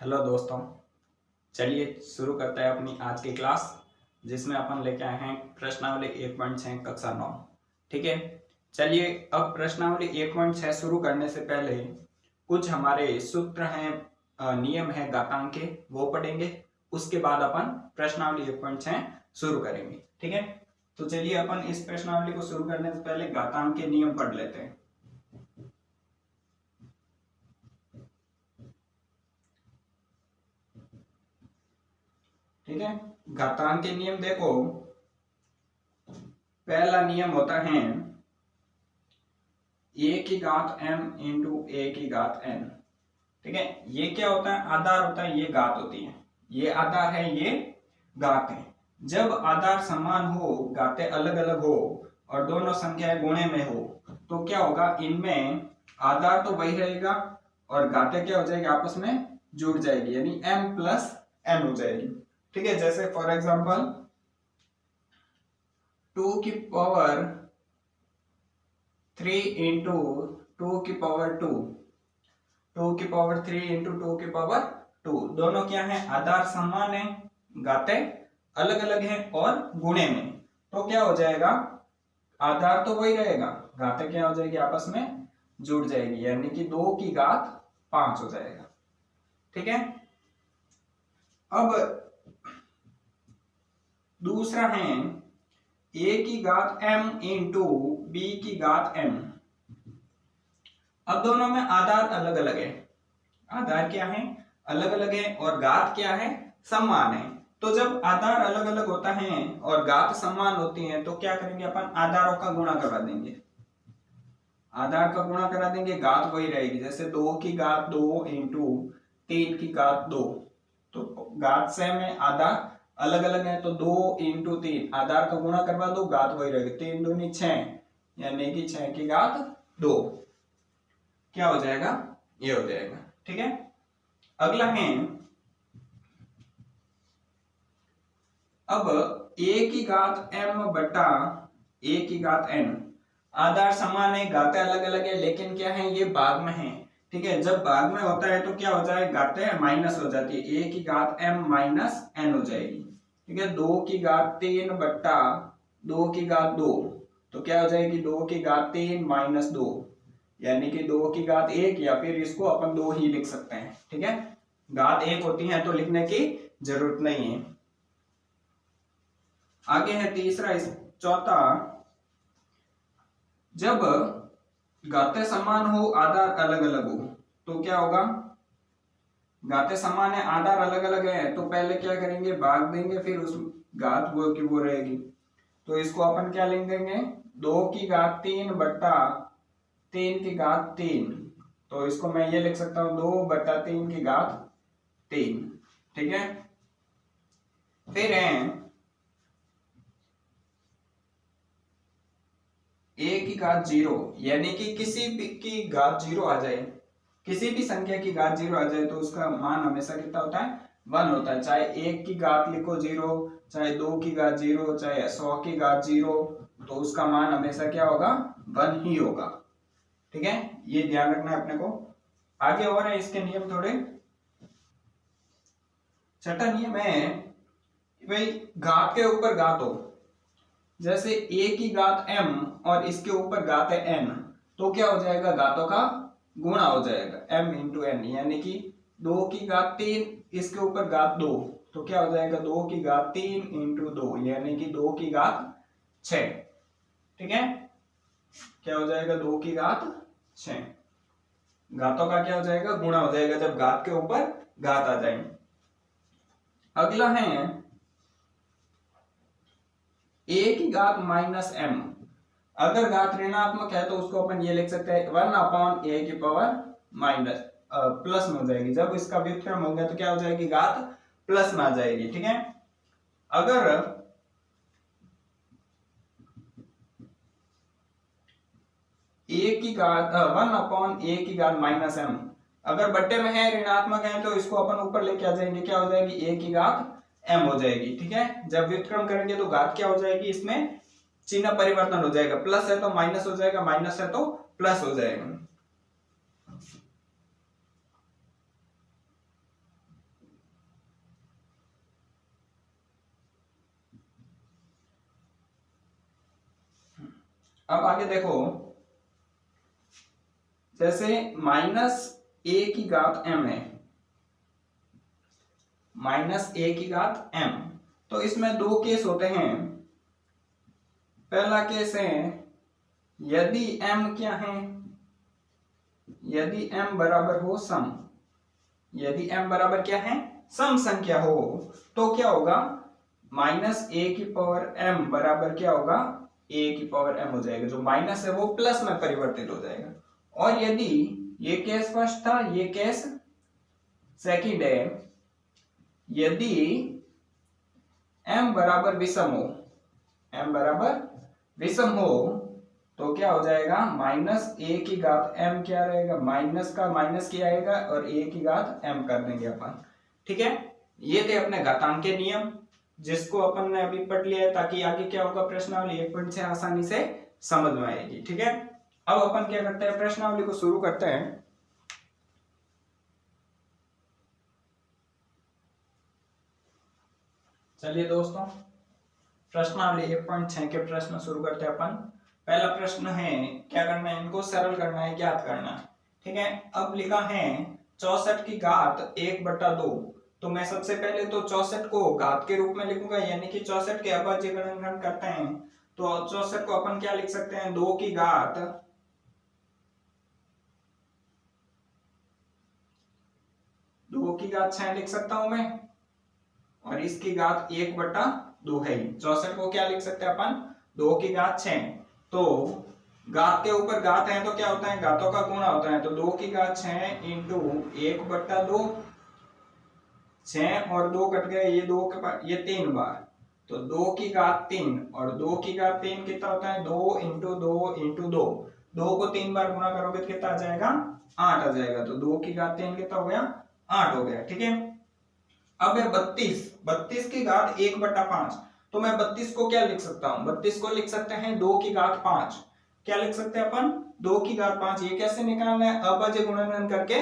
Hello दोस्तों, चलिए शुरू करते हैं अपनी आज की क्लास, जिसमें अपन लेके आए हैं प्रश्नावली 1.6 कक्षा 9। ठीक है, चलिए अब प्रश्नावली 1.6 शुरू करने से पहले कुछ हमारे सूत्र हैं, नियम है घातांक के, वो पढ़ेंगे। उसके बाद अपन प्रश्नावली 1.6 शुरू करेंगे। ठीक है, तो चलिए अपन इस प्रश्नावली को शुरू करने से पहले घातांक के नियम पढ़ लेते हैं। ठीक है, घातांक के नियम देखो, पहला नियम होता है ए की घात m इंटू ए की घात n। ठीक है, ये क्या होता है? आधार होता है, ये घात होती है। ये आधार है, ये घात है। जब आधार समान हो, घातें अलग अलग हो और दोनों संख्याएं गुणे में हो, तो क्या होगा? इनमें आधार तो वही रहेगा और घातें क्या हो जाएगी? आपस में जुड़ जाएगी, यानी m प्लस n हो जाएगी। ठीक है, जैसे फॉर एग्जाम्पल 2 की पावर 3 इंटू 2 की पावर 2, 2 की पावर 3 इंटू 2 की पावर 2, दोनों क्या है? आधार समान है, घातें अलग अलग है और गुणे में, तो क्या हो जाएगा? आधार तो वही रहेगा, घातें क्या हो जाएगी? आपस में जुड़ जाएगी, यानी कि 2 की घात 5 हो जाएगा। ठीक है, अब दूसरा है a की घात m इंटू b की घात m। अब दोनों में आधार अलग अलग है, आधार क्या है? अलग अलग है और घात क्या है? समान है। तो जब आधार अलग अलग होता है और घात समान होती है, तो क्या करेंगे? अपन आधारों का गुणा करा देंगे, आधार का गुणा करा देंगे, घात वही रहेगी। जैसे 2 की घात 2 इंटू 3 की घात 2, तो घात सेम है, आधार अलग अलग है, तो 2 इंटू 3, आधार का गुणा करवा दो, घात वही रहेगी। 3 दूनी 6, यानी कि 6 की घात 2, क्या हो जाएगा? ये हो जाएगा। ठीक है, अगला है अब a की घात m बटा a की घात n। आधार समान है, घातें अलग अलग है, लेकिन क्या है? ये भाग में है। ठीक है, जब भाग में होता है तो क्या हो जाए? घातें माइनस हो जाती है, a की घात m माइनस n हो जाएगी। ठीक है, 2 की घात 3 बट्टा 2 की घात 2, तो क्या हो जाएगी? 2 की घात 3 माइनस 2, यानी कि 2 की घात 1, या फिर इसको अपन 2 ही लिख सकते हैं। ठीक है, घात 1 होती है तो लिखने की जरूरत नहीं है। आगे है तीसरा, चौथा, जब घातें समान हो, आधार अलग अलग हो, तो क्या होगा? घातें समान है, आधार अलग अलग है, तो पहले क्या करेंगे? भाग देंगे, फिर उस घात वो की वो रहेगी, तो इसको अपन क्या लिख देंगे? 2 की घात 3 बट्टा 3 की घात 3, तो इसको मैं ये लिख सकता हूं 2 बट्टा 3 की घात 3। ठीक है, फिर है a की घात 0, यानी कि किसी भी की घात 0 आ जाए, किसी भी संख्या की घात 0 आ जाए, तो उसका मान हमेशा कितना होता है? 1 होता है। चाहे 1 की घात लिखो 0, चाहे 2 की घात 0, चाहे 100 की घात 0, तो उसका मान हमेशा क्या होगा? 1 ही होगा। ठीक है, ये ध्यान रखना है अपने को। आगे और है इसके नियम थोड़े। छठा नियम है भाई, घात के ऊपर घात हो, जैसे a की घात m और इसके ऊपर घात है n, तो क्या हो जाएगा? घातों का गुणा हो जाएगा, m इंटू n, यानी कि 2 की घात 3 इसके ऊपर घात 2, तो क्या हो जाएगा? 2 की घात 3 इंटू 2, यानी कि 2 की घात 6। ठीक है, क्या हो जाएगा? 2 की घात 6। घातों का क्या हो जाएगा? गुणा हो जाएगा, जब घात के ऊपर घात आ जाए। अगला है a की घात माइनस m। अगर घात ऋणात्मक है तो उसको अपन ये लिख सकते हैं 1 अपॉन a की पावर माइनस प्लस में हो जाएगी। जब इसका व्युत्क्रम हो गया तो क्या हो जाएगी? घात प्लस में आ जाएगी। ठीक है, अगर a की घात 1 अपॉन a की घात माइनस m, अगर बट्टे में है, ऋणात्मक है, तो इसको अपन ऊपर लेके आ जाएंगे, क्या हो जाएगी? a की घात m हो जाएगी। ठीक है, जब व्युत्क्रम करेंगे तो घात क्या हो जाएगी? इसमें चिन्ह परिवर्तन हो जाएगा, प्लस है तो माइनस हो जाएगा, माइनस है तो प्लस हो जाएगा। अब आगे देखो, जैसे -a की घात m है, -a की घात m, तो इसमें दो केस होते हैं। पहला केस है यदि m क्या है, यदि m बराबर हो सम, यदि m बराबर क्या है, सम संख्या हो, तो क्या होगा, -a की पावर m बराबर क्या होगा, a की पावर m हो जाएगा। जो माइनस है वो प्लस में परिवर्तित हो जाएगा। और यदि ये केस फर्स्ट था, ये केस सेकंड है, यदि m बराबर विषम हो, m बराबर विषम हो, तो क्या हो जाएगा, -a की घात m क्या रहेगा, माइनस का माइनस क्या आएगा और a की घात m कर देंगे अपन। ठीक है, ये थे अपने घातांक के नियम, जिसको अपन ने अभी पढ़ लिया है, ताकि आगे क्या होगा, प्रश्नावली एक पॉइंट से आसानी से समझ में आएगी। ठीक है, अब अपन क्या करते हैं, प्रश्नावली को शुरू करते हैं। चलिए दोस्तों, प्रश्नावली 1.6 के प्रश्न शुरू करते हैं अपन। पहला प्रश्न है, क्या करना है, इनको सरल करना है, ज्ञात करना है। ठीक है, अब लिखा है 64 की घात 1/2। तो मैं सबसे पहले तो 64 को घात के रूप में लिखूंगा, यानी कि 64 के अभाज्य गुणनखंड करते हैं। तो 64 को अपन क्या लिख सकते हैं, 2 की घात 6 लिख सकता हूं मैं, और इसकी घात 1/2 है। 64 को क्या लिख सकते हैं अपन, 2 की घात 6। तो घात के ऊपर घात है तो क्या होता है, घातों का गुणा होता है। तो 2 की घात 6 इंटू 1/2, 6 और 2 कट गए, ये 2 के पास ये 3 बार, तो 2 की घात 3, और 2 की घात 3 कितना होता है, 2 इंटू 2 इंटू 2, 2 को 3 बार गुणा करोगे तो कितना आ जाएगा, 8 आ जाएगा। तो 2 की घात 3 कितना हो गया, 8 हो गया। ठीक है, अब है 32 की घात 1/5। तो मैं 32 को क्या लिख सकता हूं, 32 को लिख सकते हैं 2 की घात 5। क्या लिख सकते हैं अपन, 2 की घात 5। ये कैसे निकालना है, अभाज्य गुणनखंड करके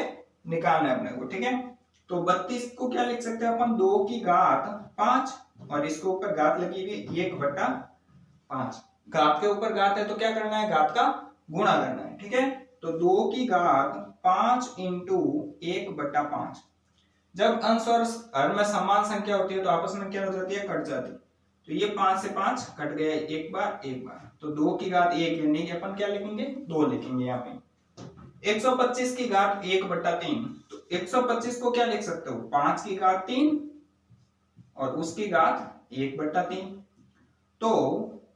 निकालना है अपने को। ठीक है, तो 32 को क्या लिख सकते हैं अपन, 2 की घात 5, और इसके ऊपर घात लगी हुई 1/5। घात के ऊपर घात है तो क्या करना है, घात का गुणा करना है। ठीक है, तो 2 की घात 5 इंटू 1/5। जब अंश और हर में समान संख्या होती है तो आपस में क्या हो जाती है, कट जाती है। तो ये 5 से 5 कट गया, एक बार। तो 2 की घात 1, यानी कि अपन क्या लिखेंगे, 2 लिखेंगे यहाँ पे। 125 की घात 1/3। तो 125 को क्या लिख सकते हो, 5 की घात 3 और उसकी घात 1/3। तो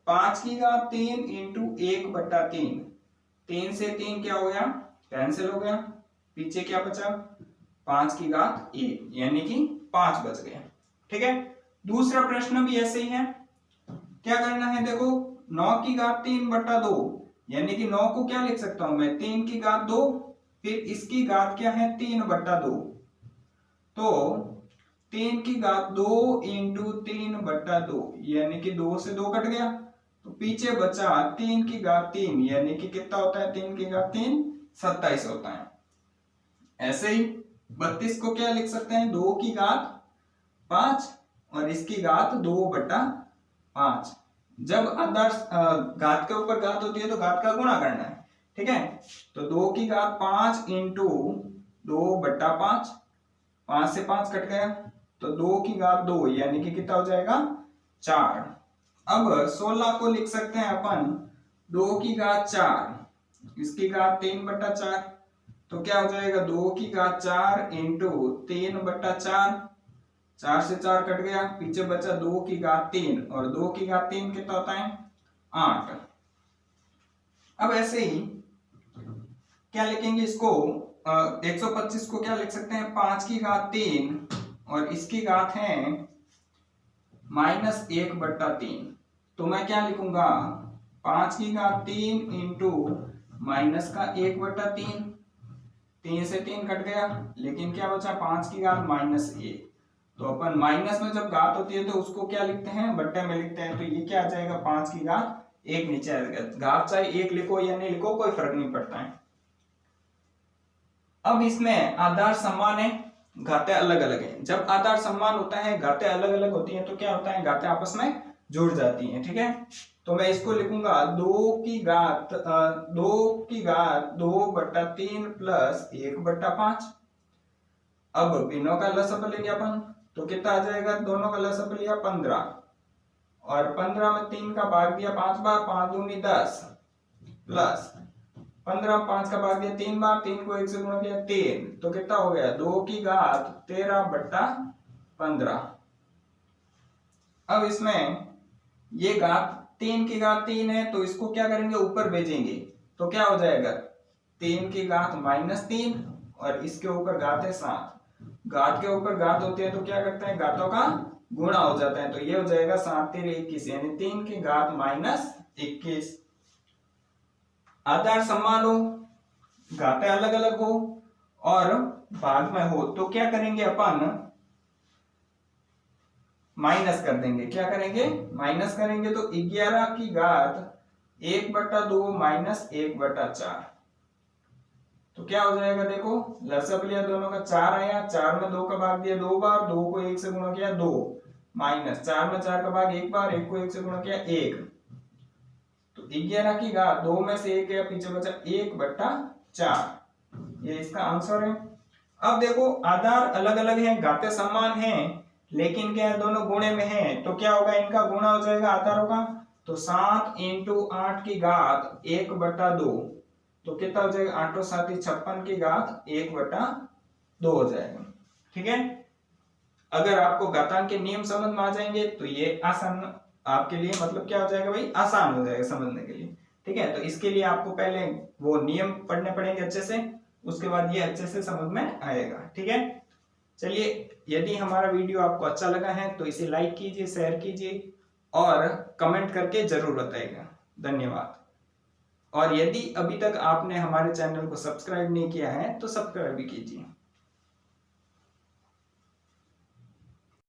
5 की घात 3 इंटू 1/3, 3 से 3 क्या हो गया, कैंसिल हो गया, पीछे क्या बचा, 5 की घात 1, यानी कि 5 बच गया। ठीक है, दूसरा प्रश्न भी ऐसे ही है। क्या करना है, देखो 9 की घात 3/2, यानी कि 9 को क्या लिख सकता हूं मैं, 3 की घात 2, फिर इसकी घात क्या है, 3/2। तो 3 की घात 2 इंटू 3/2, यानी कि 2 से 2 कट गया, तो पीछे बचा 3 की घात 3, यानी कि कितना होता है, 3 की घात 3 27 होता है। ऐसे ही 32 को क्या लिख सकते हैं, 2 की घात 5 और इसकी घात 2/5। जब आदर्श घात के ऊपर घात होती है तो घात का गुणा करना है। ठीक है, तो 2 की घात 5 इंटू 2/5, 5 से 5 कट गया, तो 2 की घात 2, यानी कि कितना हो जाएगा, 4। अब 16 को लिख सकते हैं अपन 2 की घात 4, इसकी घात 3/4। तो क्या हो जाएगा, 2 की घात 4 इंटू 3/4, 4 से 4 कट गया, पीछे बचा 2 की घात 3, और 2 की घात 3 कितना होता है, 8। अब ऐसे ही क्या लिखेंगे इसको, 125 को क्या लिख सकते हैं, 5 की घात 3 और इसकी घात है -1/3। तो मैं क्या लिखूंगा, 5 की घात 3 इंटू माइनस का 1/3, 3 से 3 कट गया, लेकिन क्या बचा, 5 की घात -1। तो अपन माइनस में जब घात होती है तो उसको क्या लिखते हैं, बट्टे में लिखते हैं। तो ये क्या आ जाएगा, 5 की घात 1 नीचे आ जाएगा। घात चाहे 1 लिखो या नहीं लिखो, कोई फर्क नहीं पड़ता है। अब इसमें आधार समान है, घातें अलग अलग हैं। जब आधार समान होता है, घातें अलग अलग होती हैं, तो क्या होता है, घातें आपस में जुड़ जाती हैं। ठीक है, तो मैं इसको लिखूंगा 2/3 प्लस 1/5। अब तीनों का लसागु लेंगे अपन, तो कितना आ जाएगा, दोनों का लसागु लिया 15, और 15 में 3 का भाग दिया 5 बार, 5 दूनी 10, प्लस 15 में 5 का भाग दिया 3 बार, 3 को 1 से गुणा किया 3, तो कितना हो गया 2/13/15। अब इसमें ये घात 3 की घात 3 है, तो इसको क्या करेंगे, ऊपर भेजेंगे, तो क्या हो जाएगा 3 की घात -3, और इसके ऊपर घात है 7। घात के ऊपर घात होती है तो क्या करते हैं, घातों का गुणा हो जाता है, तो ये हो जाएगा 7×3 = 21, यानी 3 की घात -21। आधार समान हो, घातें अलग अलग हो और भाग में हो, तो क्या करेंगे अपन, माइनस कर देंगे। क्या करेंगे, माइनस करेंगे, तो 11 की घात 1/2 - 1/4, तो क्या हो जाएगा, देखो लसागु लिया दोनों का 4 आया, 4 में 2 का भाग दिया 2 बार, 2 को 1 से गुणा किया 2, माइनस 4 में 4 का भाग 1 बार, 1 को 1 से गुणा किया 1, तो 11 की घात 2 में से 1 गया, पीछे बचा 1/4, ये इसका आंसर है। अब देखो आधार अलग अलग हैं, घातें समान हैं, लेकिन क्या है, दोनों गुणे में हैं, तो क्या होगा, इनका गुणा हो जाएगा आधारों का, तो 7 × 8 की घात 1/2, तो कितना हो जाएगा, 8 और 7 56 की घात 1/2 हो जाएगा। ठीक है, अगर आपको घातांक के नियम समझ में आ जाएंगे तो ये आसान आपके लिए, मतलब क्या हो जाएगा भाई, आसान हो जाएगा समझने के लिए। ठीक है, तो इसके लिए आपको पहले वो नियम पढ़ने पड़ेंगे अच्छे से, उसके बाद ये अच्छे से समझ में आएगा। ठीक है, चलिए, यदि हमारा वीडियो आपको अच्छा लगा है तो इसे लाइक कीजिए, शेयर कीजिए और कमेंट करके जरूर बताइएगा। धन्यवाद। और यदि अभी तक आपने हमारे चैनल को सब्सक्राइब नहीं किया है तो सब्सक्राइब भी कीजिए।